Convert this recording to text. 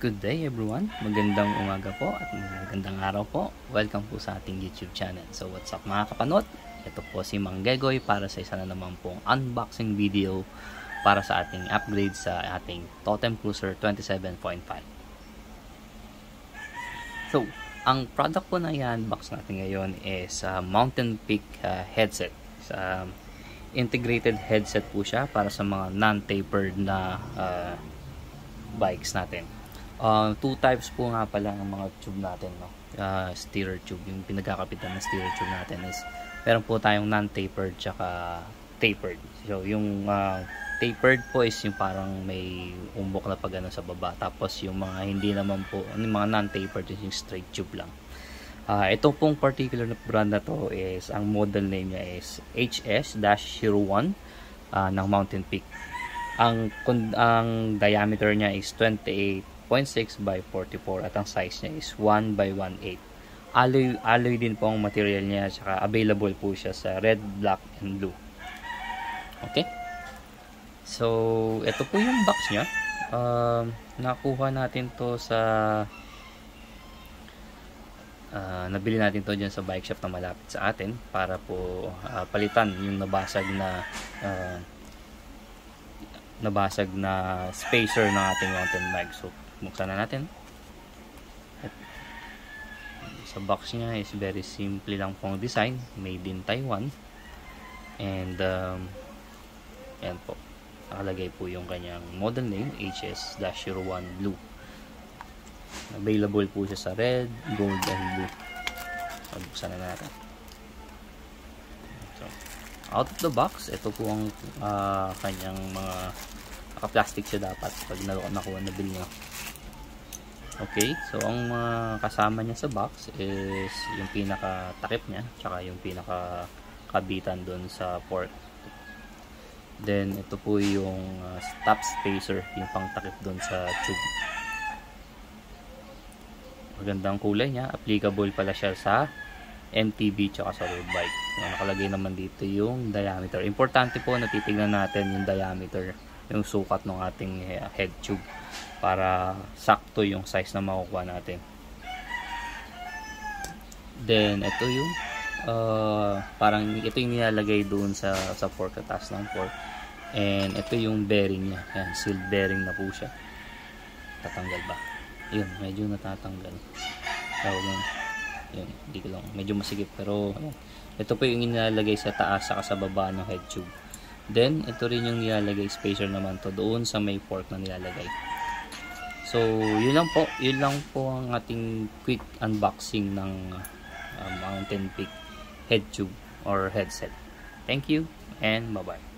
Good day everyone, magandang umaga po at magandang araw po. Welcome po sa ating YouTube channel. So what's up mga kapanot? Ito po si Mang Gegoy para sa isa na naman pong unboxing video para sa ating upgrade sa ating Totem Cruiser 27.5. So, ang product po na i-unbox natin ngayon is Mountain Peak headset. Integrated headset po siya para sa mga non-tapered na bikes natin. Two types po nga pala ng mga tube natin, no? Steerer tube, yung pinagkakapitan ng steerer tube natin is meron po tayong non-tapered tsaka tapered. So yung tapered po is yung parang may umbok na pag sa baba, tapos yung mga hindi naman po, yung mga non-tapered is yung straight tube lang. Ito pong particular na brand na to is, ang model name niya is HS-01 ng Mountain Peak. Ang diameter niya is 28.6 by 44 at ang size niya is 1 by 1/8. Alloy din po ang material niya, saka available po siya sa red, black, and blue. Okay? So, ito po yung box niya. Nakuha natin to sa nabili natin to dyan sa bike shop na malapit sa atin para po palitan yung nabasag na spacer ng ating mountain bike. So, buksan na natin. Sa box niya is very simple lang pong design, made in Taiwan, and yan po, nakalagay po yung kanyang model name, HS-01 Blue. Available po siya sa red, gold, and blue. So, buksan na natin. So, out of the box, ito po ang kanyang mga naka-plastic siya dapat pag nakuha na bill nyo. Okay, so ang mga kasama niya sa box is yung pinaka-takip niya, tsaka yung pinaka-kabitan doon sa port. Then ito po yung stop spacer, yung pang-takip doon sa tube. Magandang kulay niya, applicable pala siya sa MTB tsaka sa road bike. Nakalagay naman dito yung diameter. Importante po na titignan natin yung diameter, yung sukat ng ating head tube, para sakto yung size na makukuha natin. Then ito yung parang ito yung nilalagay doon sa fork, sa taas ng fork, and ito yung bearing niya. Yan, sealed bearing na po siya. Tatanggal ba? Yun, medyo natatanggal. Yun, hindi ko lang, medyo masigip, pero ito po yung nilalagay sa taas saka sa baba ng head tube. Then ito rin yung nilalagay spacer naman to doon sa may fork na nilalagay. So yun lang po ang ating quick unboxing ng Mountain Peak head tube or headset. Thank you and bye bye.